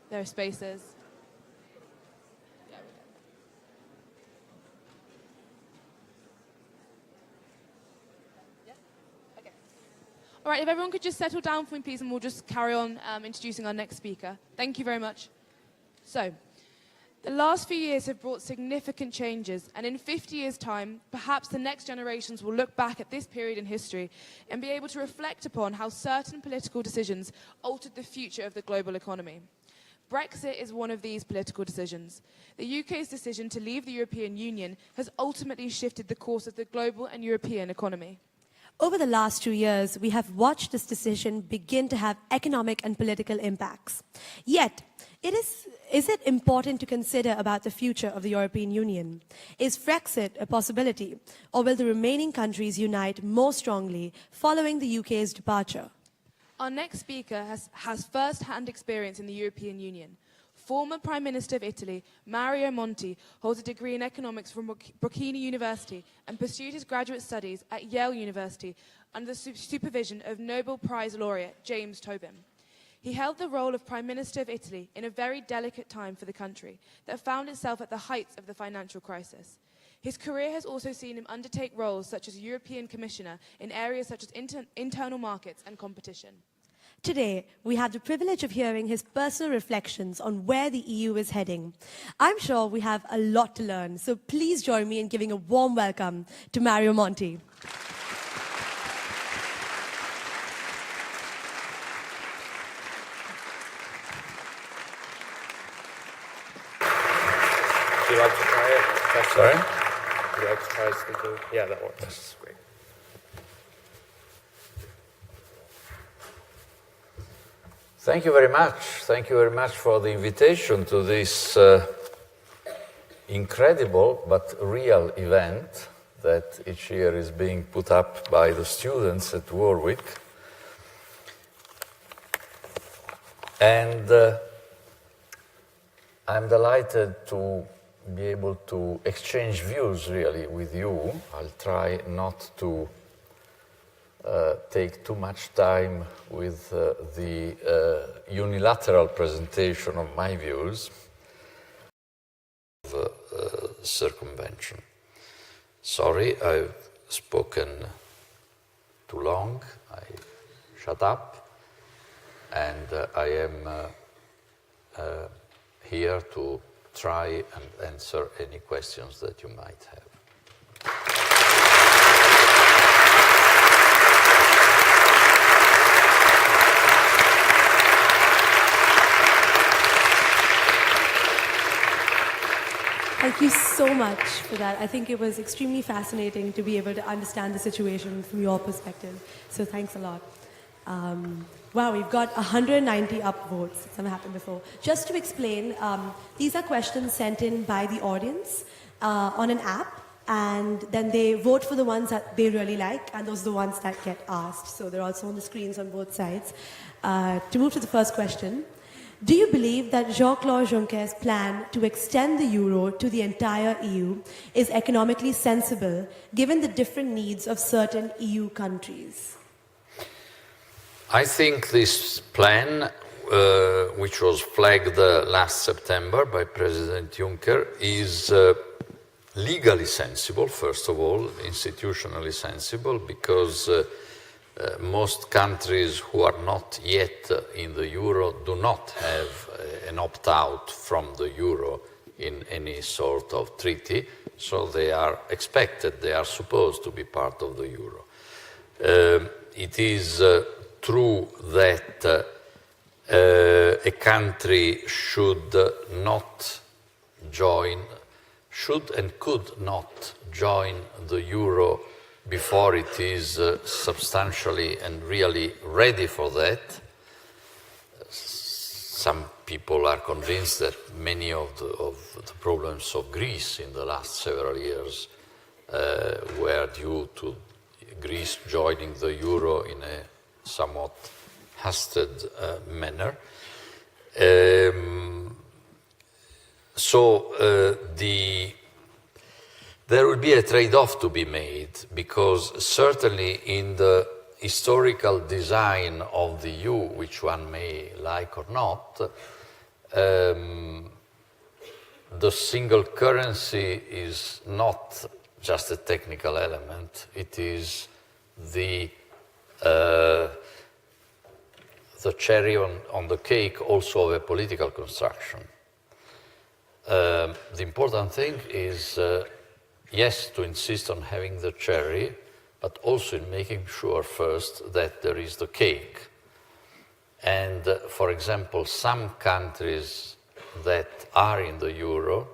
There are spaces. All right, if everyone could just settle down for me, please, and we'll just carry on introducing our next speaker. Thank you very much. So, the last few years have brought significant changes, and in 50 years' time, perhaps the next generations will look back at this period in history and be able to reflect upon how certain political decisions altered the future of the global economy. Brexit is one of these political decisions. The UK's decision to leave the European Union has ultimately shifted the course of the global and European economy. Over the last 2 years, we have watched this decision begin to have economic and political impacts. Yet, is it important to consider about the future of the European Union? Is Brexit a possibility, or will the remaining countries unite more strongly following the UK's departure? Our next speaker has first-hand experience in the European Union. Former Prime Minister of Italy, Mario Monti, holds a degree in economics from Bocconi University and pursued his graduate studies at Yale University under the supervision of Nobel Prize laureate James Tobin. He held the role of Prime Minister of Italy in a very delicate time for the country that found itself at the heights of the financial crisis. His career has also seen him undertake roles such as European Commissioner in areas such as internal markets and competition. Today, we have the privilege of hearing his personal reflections on where the EU is heading. I'm sure we have a lot to learn, so please join me in giving a warm welcome to Mario Monti. Do you like to try it? Sorry? Would you like to try speaking? Yeah, that works. That's great. Thank you very much. Thank you very much for the invitation to this incredible but real event that each year is being put up by the students at Warwick. And I'm delighted to be able to exchange views really with you. I'll try not to take too much time with the unilateral presentation of my views of circumvention. Sorry, I've spoken too long. I shut up, and I am here to try and answer any questions that you might have. Thank you so much for that. I think it was extremely fascinating to be able to understand the situation from your perspective. So thanks a lot. Wow, we've got 190 upvotes. It's never happened before. Just to explain, these are questions sent in by the audience on an app, and then they vote for the ones that they really like, and those are the ones that get asked. So they're also on the screens on both sides. To move to the first question, do you believe that Jean-Claude Juncker's plan to extend the euro to the entire EU is economically sensible, given the different needs of certain EU countries? I think this plan, which was flagged last September by President Juncker, is legally sensible, first of all, institutionally sensible, because most countries who are not yet in the euro do not have an opt-out from the euro in any sort of treaty, so they are expected, they are supposed to be part of the euro. It is true that a country should not join, should and could not join the euro before it is substantially and really ready for that. Some people are convinced that many of the problems of Greece in the last several years were due to Greece joining the euro in a somewhat hasted manner. There will be a trade-off to be made, because certainly in the historical design of the EU, which one may like or not, the single currency is not just a technical element, it is the cherry on the cake also of a political construction. The important thing is, yes, to insist on having the cherry, but also in making sure first that there is the cake. And for example, some countries that are in the euro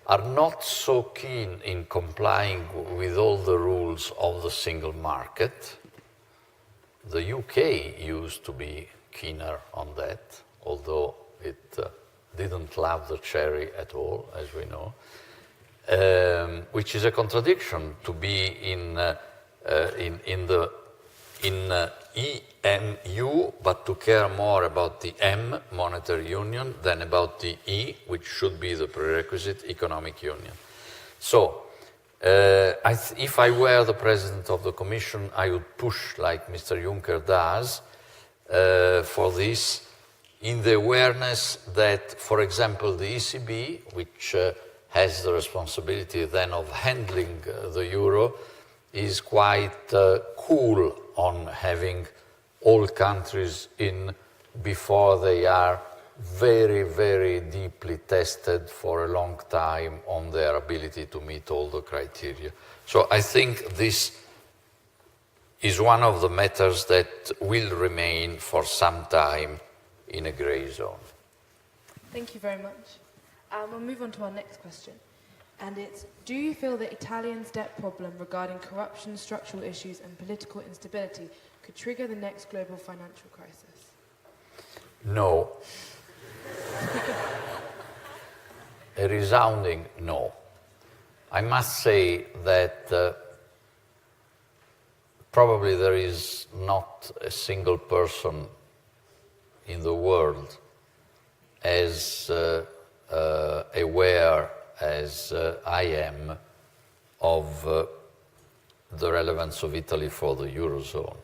are not so keen in complying with all the rules of the single market. The UK used to be keener on that, although it didn't love the cherry at all, as we know, which is a contradiction to be in EMU, but to care more about the M, monetary union, than about the E, which should be the prerequisite, economic union. So, if I were the president of the Commission, I would push, like Mr. Juncker does, for this, in the awareness that, for example, the ECB, which has the responsibility then of handling the euro, is quite cool on having all countries in before they are very, very deeply tested for a long time on their ability to meet all the criteria. So I think this is one of the matters that will remain for some time in a grey zone. Thank you very much. We'll move on to our next question. And it's, do you feel that Italians' debt problem regarding corruption, structural issues and political instability could trigger the next global financial crisis? No. A resounding no. I must say that probably there is not a single person in the world as aware as I am of the relevance of Italy for the Eurozone.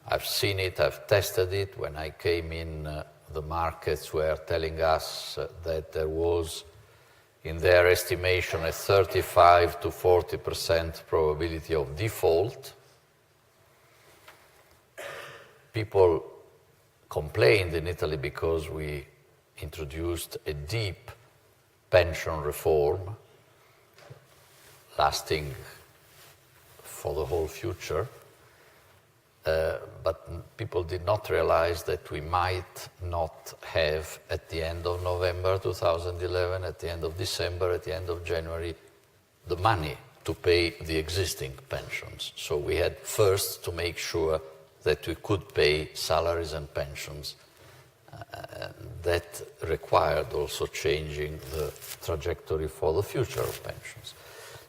I've seen it, I've tested it. When I came in, the markets were telling us that there was, in their estimation, a 35 to 40% probability of default. People complained in Italy because we introduced a deep pension reform lasting for the whole future. But people did not realize that we might not have, at the end of November 2011, at the end of December, at the end of January, the money to pay the existing pensions. So we had first to make sure that we could pay salaries and pensions. That required also changing the trajectory for the future of pensions.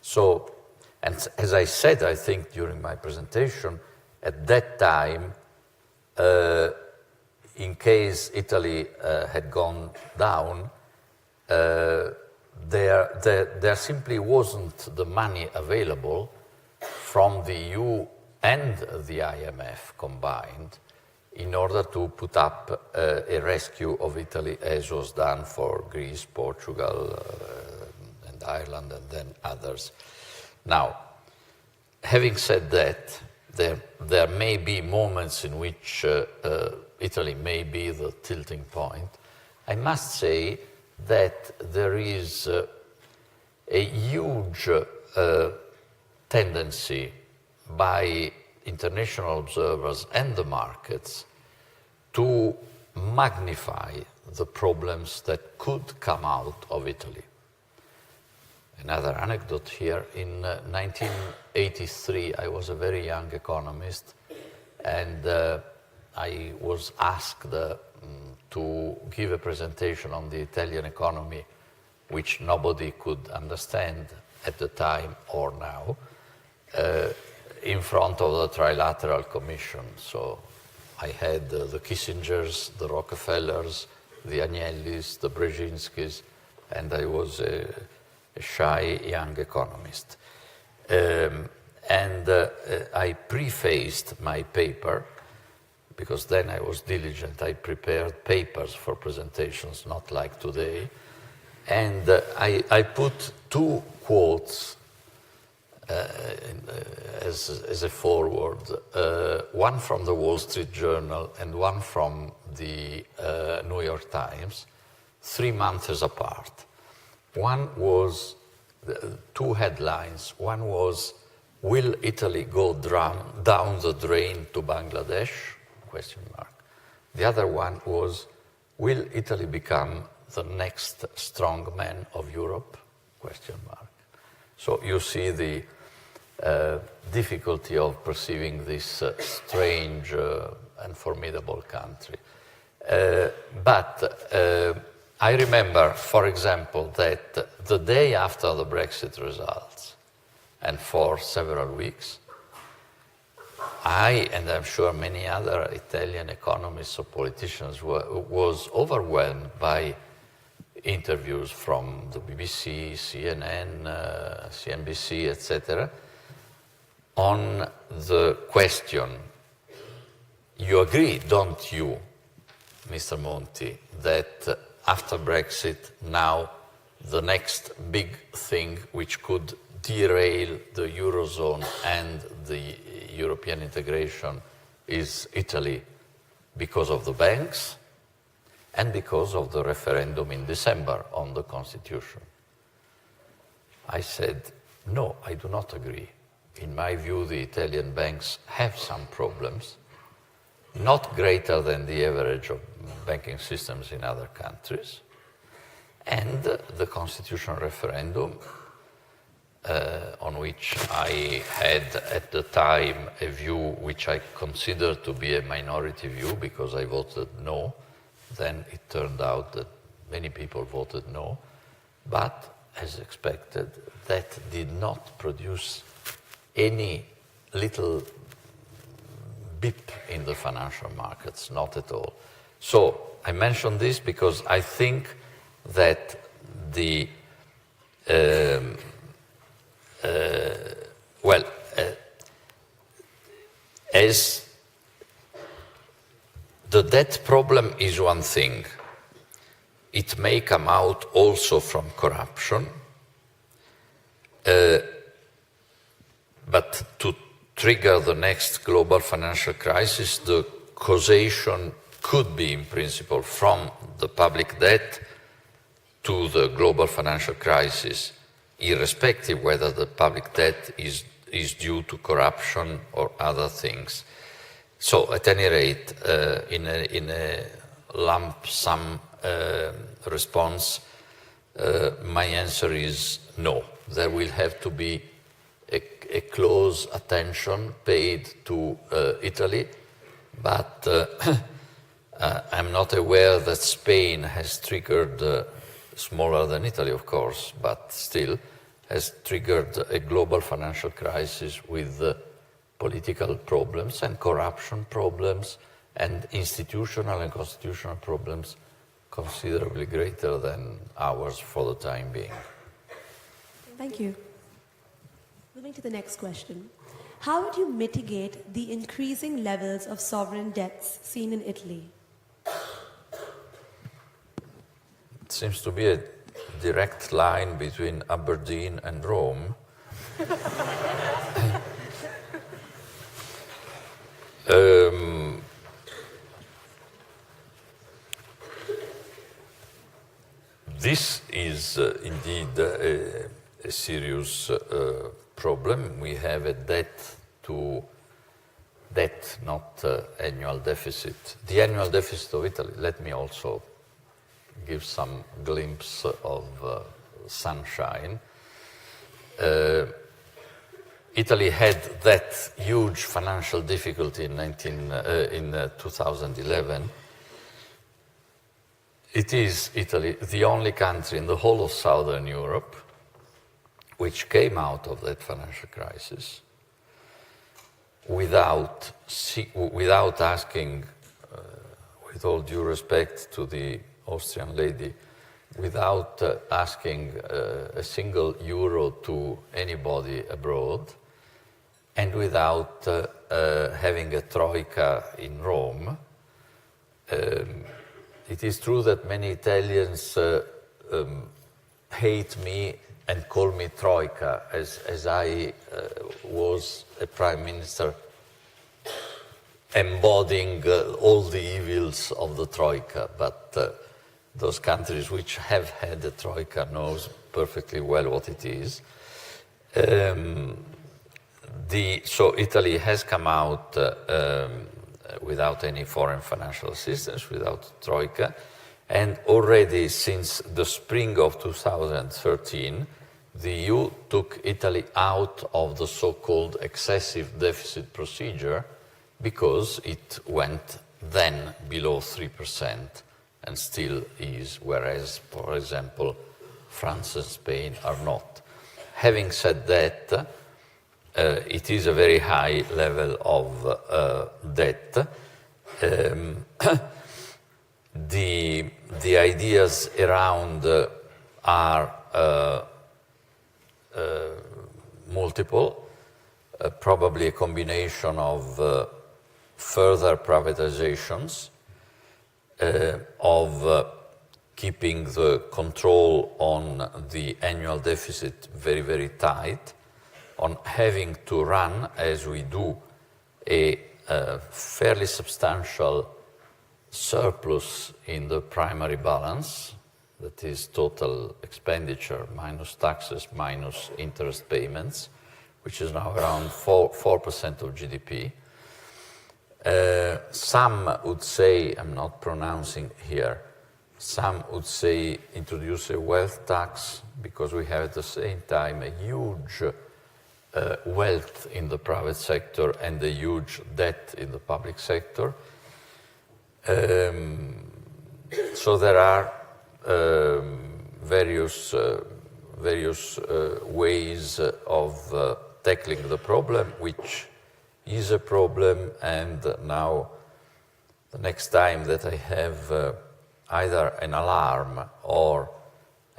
So, and as I said, I think during my presentation, at that time, in case Italy had gone down, there simply wasn't the money available from the EU and the IMF combined in order to put up a rescue of Italy, as was done for Greece, Portugal, and Ireland, and then others. Now, having said that, there may be moments in which Italy may be the tilting point. I must say that there is a huge tendency by international observers and the markets to magnify the problems that could come out of Italy. Another anecdote here, in 1983, I was a very young economist, and I was asked to give a presentation on the Italian economy, which nobody could understand at the time or now, in front of the Trilateral Commission. So I had the Kissingers, the Rockefellers, the Agnellis, the Brzezinskis, and I was a shy young economist. I prefaced my paper because then I was diligent. I prepared papers for presentations, not like today. And I put two quotes as a forward, one from the Wall Street Journal and one from the New York Times, 3 months apart. One was, two headlines. One was, will Italy go down the drain to Bangladesh? Question mark. The other one was, will Italy become the next strong man of Europe? Question mark. So you see the difficulty of perceiving this strange and formidable country. But I remember, for example, that the day after the Brexit results, and for several weeks, I, and I'm sure many other Italian economists or politicians, was overwhelmed by interviews from the BBC, CNN, CNBC, etc., on the question, you agree, don't you, Mr. Monti, that after Brexit, now the next big thing which could derail the Eurozone and the European integration is Italy because of the banks and because of the referendum in December on the Constitution? I said, no, I do not agree. In my view, the Italian banks have some problems, not greater than the average of banking systems in other countries. And the constitutional referendum, on which I had at the time a view which I considered to be a minority view because I voted no. Then it turned out that many people voted no. But as expected, that did not produce any little bip in the financial markets, not at all. So I mention this because I think that the as the debt problem is one thing, it may come out also from corruption, but to trigger the next global financial crisis, the causation could be, in principle, from the public debt to the global financial crisis, irrespective whether the public debt is due to corruption or other things. So, at any rate, in a lump sum response, my answer is no. There will have to be a close attention paid to Italy, but I'm not aware that Spain has triggered, smaller than Italy, of course, but still, has triggered a global financial crisis with political problems and corruption problems and institutional and constitutional problems considerably greater than ours for the time being. Thank you. Moving to the next question. How would you mitigate the increasing levels of sovereign debts seen in Italy? It seems to be a direct line between Aberdeen and Rome. This is indeed a serious problem. We have a debt, not annual deficit. The annual deficit of Italy, let me also give some glimpse of sunshine. Italy had that huge financial difficulty in 2011. It is Italy, the only country in the whole of Southern Europe which came out of that financial crisis without asking, with all due respect to the Austrian lady, without asking a single euro to anybody abroad, and without having a troika in Rome. It is true that many Italians hate me and call me troika, as I was a prime minister embodying all the evils of the troika, but those countries which have had the troika knows perfectly well what it is. So Italy has come out without any foreign financial assistance, without troika, and already since the spring of 2013, the EU took Italy out of the so-called excessive deficit procedure because it went then below 3% and still is, whereas, for example, France and Spain are not. Having said that, it is a very high level of debt. The ideas around are multiple, probably a combination of further privatizations, of keeping the control on the annual deficit very, very tight, on having to run, as we do, a fairly substantial surplus in the primary balance, that is total expenditure minus taxes minus interest payments, which is now around 4% of GDP. Some would say, I'm not pronouncing here, some would say introduce a wealth tax, because we have at the same time a huge wealth in the private sector and a huge debt in the public sector. So there are various ways of tackling the problem, which is a problem, and now the next time that I have either an alarm or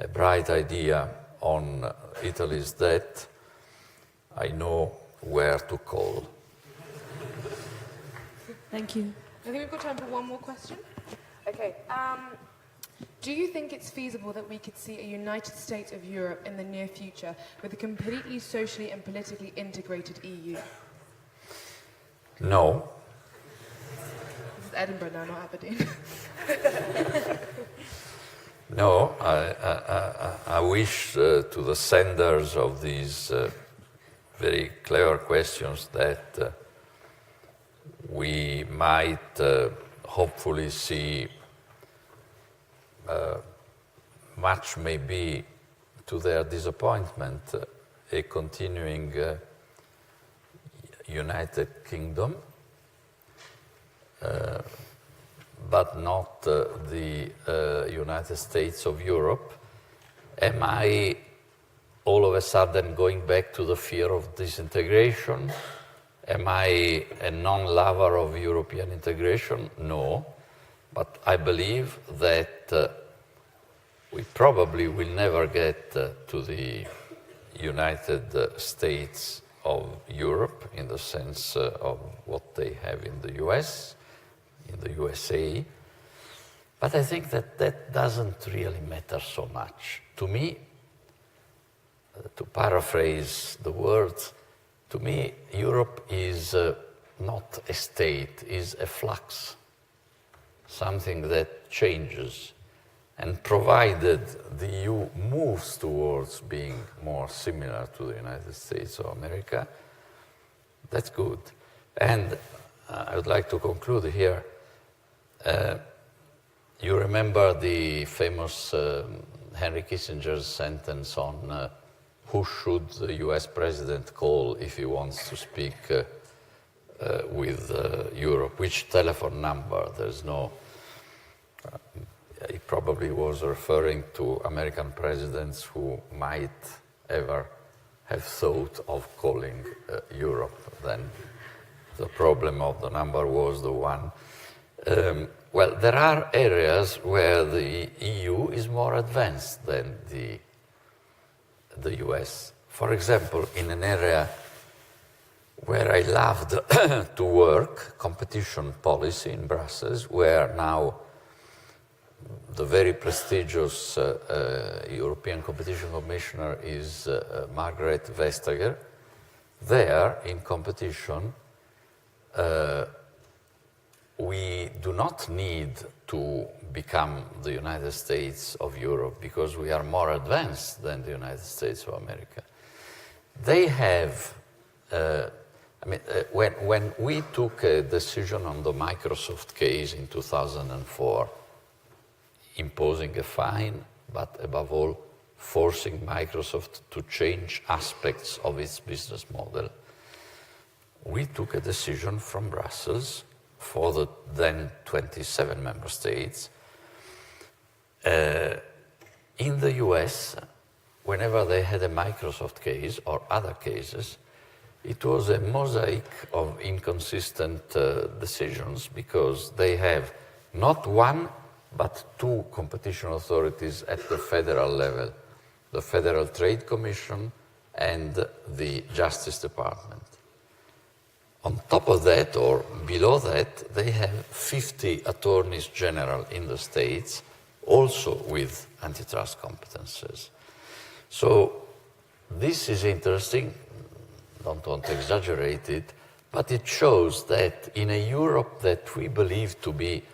a bright idea on Italy's debt, I know where to call. Thank you. I think we've got time for one more question. Okay. Do you think it's feasible that we could see a United States of Europe in the near future with a completely socially and politically integrated EU? No. This is Edinburgh now, not Aberdeen. No, I wish to the senders of these very clever questions that we might hopefully see much, maybe to their disappointment, a continuing United Kingdom, but not the United States of Europe. Am I all of a sudden going back to the fear of disintegration? Am I a non-lover of European integration? No, but I believe that we probably will never get to the United States of Europe in the sense of what they have in the US, in the USA. But I think that that doesn't really matter so much. To me, to paraphrase the words, to me, Europe is not a state, is a flux, something that changes. And provided the EU moves towards being more similar to the United States of America, that's good. And I would like to conclude here. You remember the famous Henry Kissinger's sentence on who should the US president call if he wants to speak with Europe, which telephone number? There's no... He probably was referring to American presidents who might ever have thought of calling Europe. Then the problem of the number was the one. Well, there are areas where the EU is more advanced than the US. For example, in an area where I loved to work, competition policy in Brussels, where now the very prestigious European Competition Commissioner is Margaret Vestager. There, in competition, we do not need to become the United States of Europe because we are more advanced than the United States of America. They have, when we took a decision on the Microsoft case in 2004, imposing a fine, but above all, forcing Microsoft to change aspects of its business model, we took a decision from Brussels for the then 27 member states. In the US, whenever they had a Microsoft case or other cases, it was a mosaic of inconsistent decisions because they have not one, but two competition authorities at the federal level, the Federal Trade Commission and the Justice Department. On top of that, or below that, they have 50 attorneys general in the states, also with antitrust competences. So this is interesting, don't want to exaggerate it, but it shows that in a Europe that we believe to be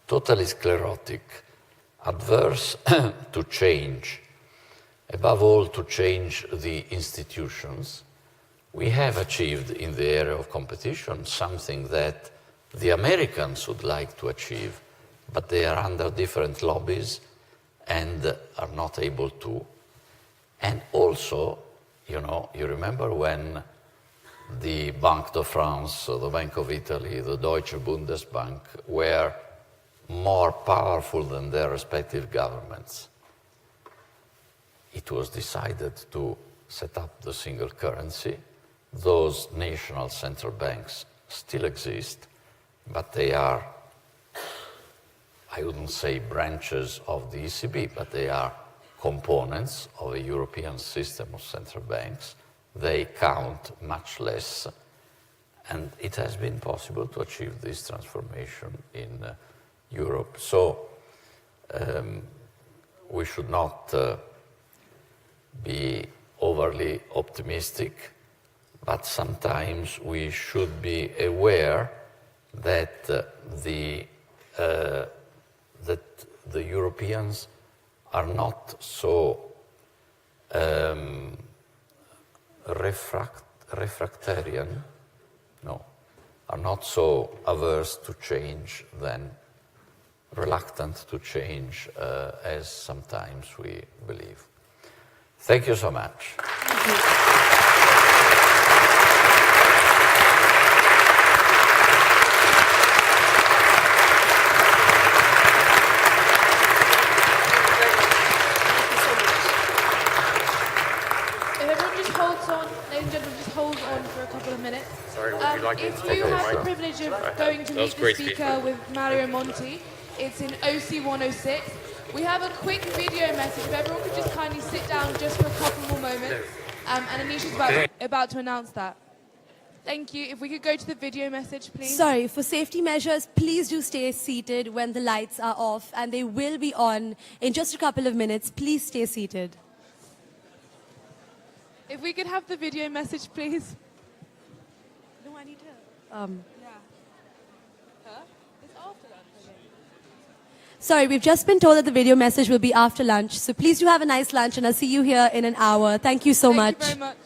totally sclerotic, adverse to change, above all to change the institutions, we have achieved in the area of competition something that the Americans would like to achieve, but they are under different lobbies and are not able to. And also, you know, you remember when the Banque de France, the Bank of Italy, the Deutsche Bundesbank were more powerful than their respective governments. It was decided to set up the single currency. Those national central banks still exist, but they are, I wouldn't say branches of the ECB, but they are components of a European system of central banks. They count much less, and it has been possible to achieve this transformation in Europe. So we should not be overly optimistic, but sometimes we should be aware that the Europeans are not so refractarian, are not so averse to change than reluctant to change as sometimes we believe. Thank you so much. Sorry, would you like me to if take you the have the mic? privilege of going to That was meet the great speaker speaking. with Mario Monti, it's in OC 106. We have a quick video message. If everyone could just kindly sit down just for a couple more moments. And Anisha's about to announce that. Thank you. If we could go to the video message, please. Sorry, for safety measures, please do stay seated when the lights are off, and they will be on in just a couple of minutes. Please stay seated. If we could have the video message, please. No, I need to. Yeah. Huh? It's after that. Sorry, we've just been told that the video message will be after lunch. So please do have a nice lunch, and I'll see you here in an hour. Thank you so much. Thank you very much.